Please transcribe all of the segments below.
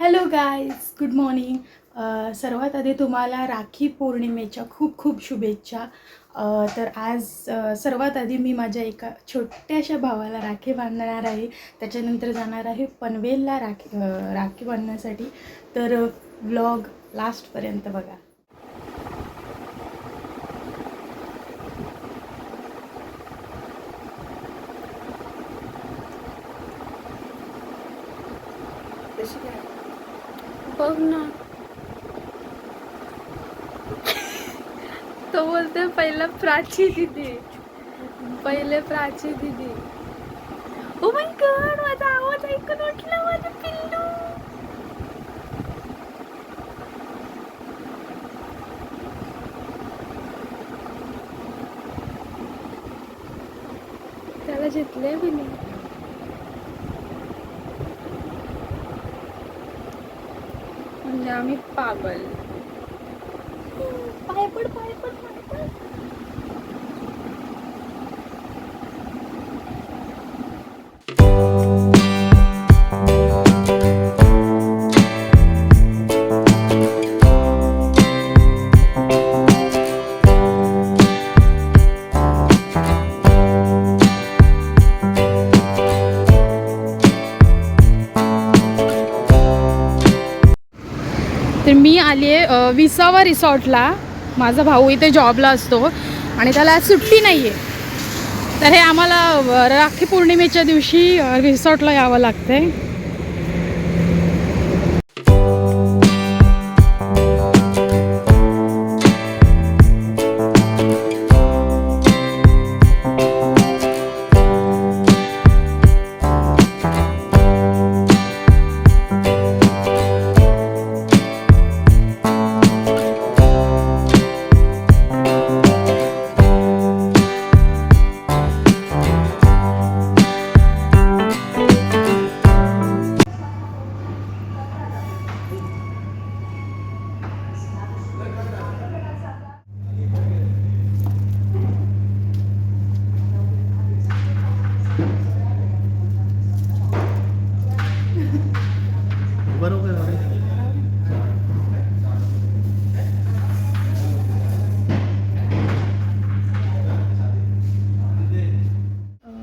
Hello guys, good morning. सर्वात आधी तुम्हाला राखी पौर्णिमेच्या खूप खूप शुभेच्छा. तर आज सर्वात आधी मी माझ्या एका छोट्याशा भावाला राखी बांधणार आहे. त्याच्यानंतर जाणार आहे पनवेलला राखी बांधण्यासाठी. तर व्लॉग लास्टपर्यंत बघा. बघ ना, तो बोलते पहिला प्राची दीदी, पहिले प्राची दीदी. ओ माय गॉड, माझा आवाज ऐकून उठला माझं पिल्लू. त्याला जितले बी नाही. म्हणजे आम्ही पागल. पाय पड. तर मी आली आहे विसावा रिसॉर्टला. माझा भाऊ इथे जॉबला असतो आणि त्याला आज सुट्टी नाही आहे. तर हे आम्हाला राखी पौर्णिमेच्या दिवशी रिसॉर्टला यावं लागतं आहे.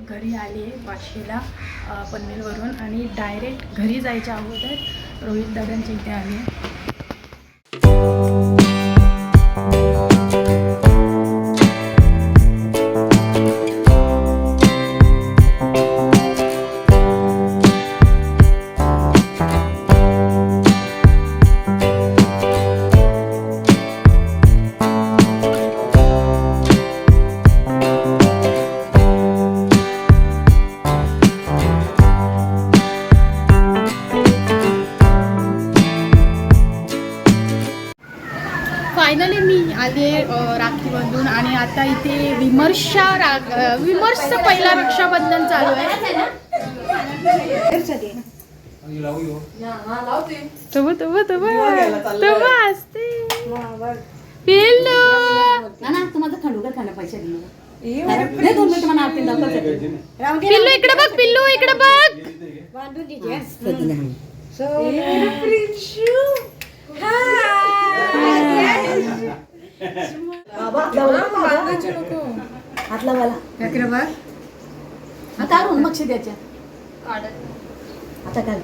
घरी आले वाशीला पनवेलवरून आणि डायरेक्ट घरी जायच्या अगोदर रोहित दादांच्या इथे आले. फायनली मी आले राखी बांधून आणि आता इथे विमर्शचं पहिला रक्षाबंधन चालू आहे. पिल्लू इकडे बघ, पिल्लू इकडे बघ. हातला वाला आता काढून मग द्यायच्या आता काढ.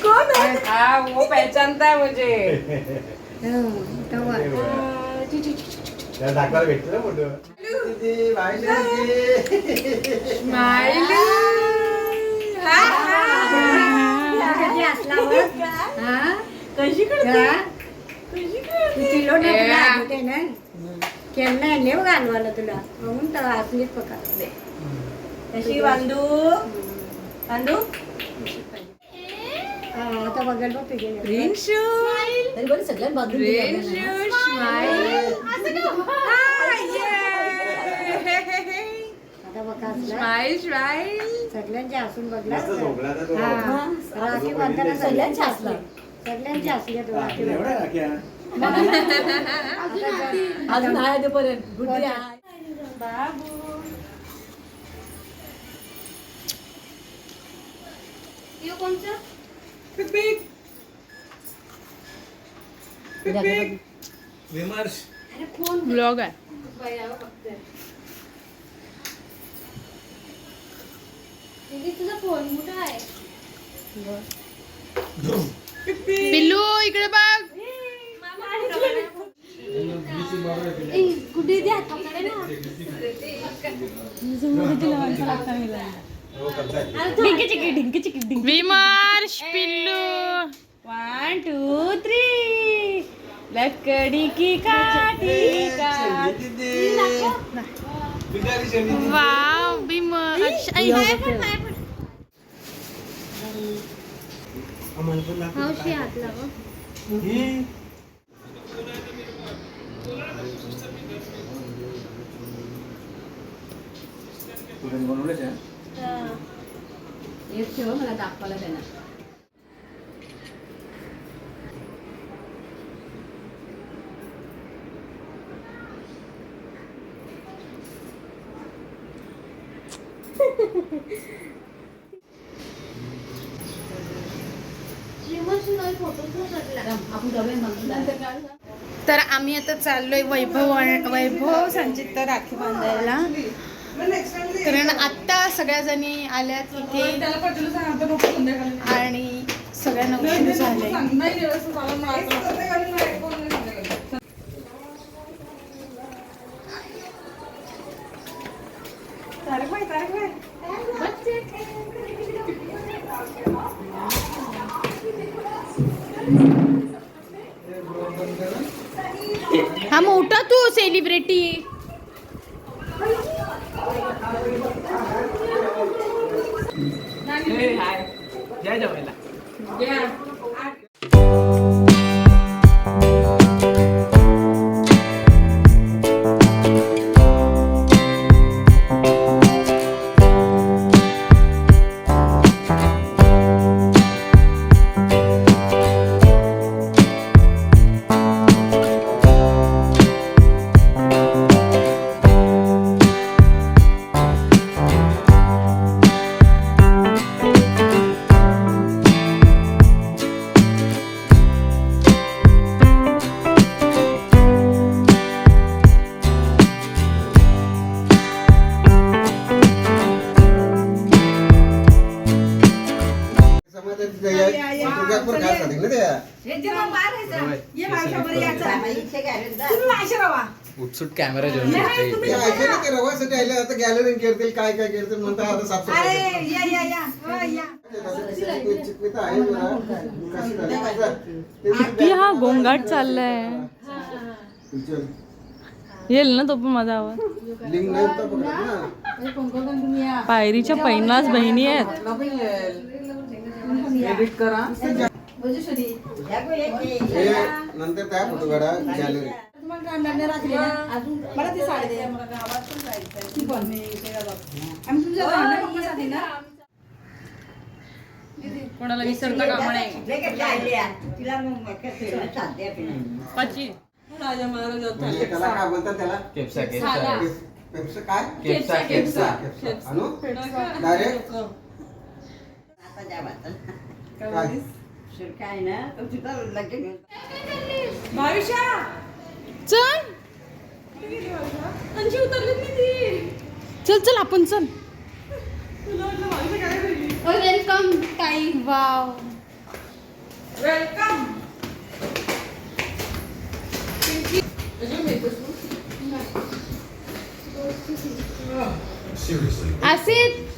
कौन है? हाँ, वो पहचानता है मुझे. दाखवायला भेटतो ना फोटो. कशी किलो केमना नेव घालवाला तुला म्हणून तर असलीच पकडले. कशी बांधू आता बघायला बघ तुझे रिंशू तरी बरं सगळ्यात बांधून आता बघा सगळ्यांचे हसून बघला. राखी बांधताना सगळ्यांचे हसला. सगळ्यांच्या असल्या तुला एवढ्या राख्या अजून आहे पर्यंत बुद्धी आहे बाबू कोणचं विमर्श अरे फोन ब्लॉग आहे तुझा फोन कुठं आहे पिल्लू इकडे बघ कुठे द्या पकडे ना हो करताय विमर्श पिल्लू 1 2 3 लकड़ी की काठी का वाव विमर्श हौशी हात लाव एक ठेव मला दाखवायला देणार तर आम्ही आता चाललोय वैभव संचित राखी बांधायला कारण आत्ता सगळ्या जणी आल्यात इथे आणि सगळ्यांना उशीर झाले हा मोठा तू सेलिब्रिटी जय जवायला उत्सुक कॅमेरा घेऊन आता गॅलरी करतील काय काय करतील म्हणता आता साफसफाई किती हा गोंगाट चाललाय येईल ना तो पण माझा आवाज लिंक नाही होता पकडत ना पायरीच्या पहिलाच बहिणी आहेत एडिट करा हे नंतर त्या फोटो काढा गॅलरी कोणाला विसरता कामा नाही म्हणजे त्याला काय बोलतात त्याला केपसा पेप्सा काय केपसा केपसा अनु डायरेक्ट काय चल चल आपण चल वेलकम ताई वाव आसित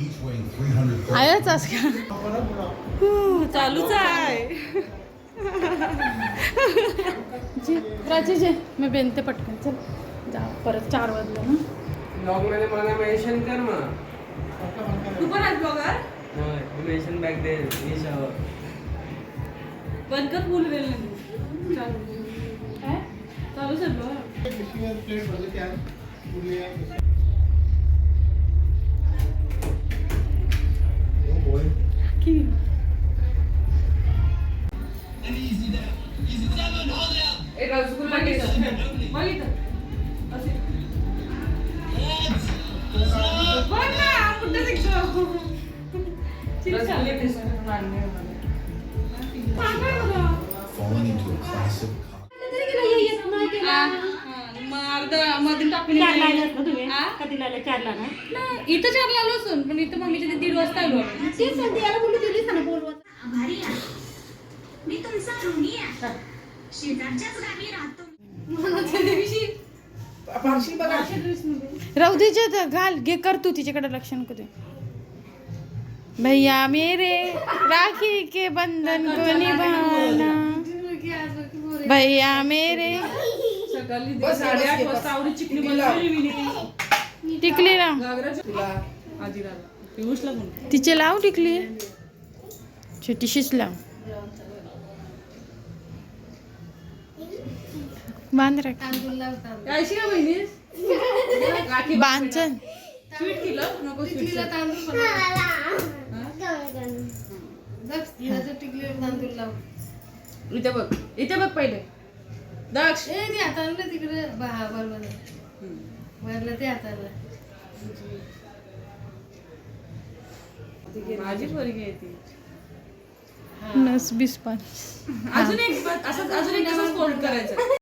Each weighing 300 आयच आज का चालूच आहे प्राची जे मी बेनते पटकन चल जा परत 4 वाजले ना ब्लॉग मध्ये मला मेन्शन कर मग तू पण आहेस ब्लॉगर मेन्शन बॅक दे बनकर फुल वेल चालूच आहे blog rasgulla Falling into a classic. इथं 4 ला आलो असून पण इथं मम्मीच्या 1:30 वाजता आलो तेच सांगते याला बोलू दिली ना बोलवत मी तुमचा ऋणी आहे शेजारच्याच गावी राहतो राहू दे जे घाल घे कर तू तिच्याकडे लक्ष नको दे. भैया मेरे राखी के बंधन को निभाना भैया मेरे सकाळी 8:30 वाजता आवडी चिकनी बनवली टिकली ना तिचे लाव टिकली छोटीशीच लाव बांध राख काय शिका बहिणी बांधन स्वीट केलं नको स्वीट इथे बघ पहिले दक्ष माझी पोरगी आहे ती नस बिस पण अजून एक फोल्ड करायचं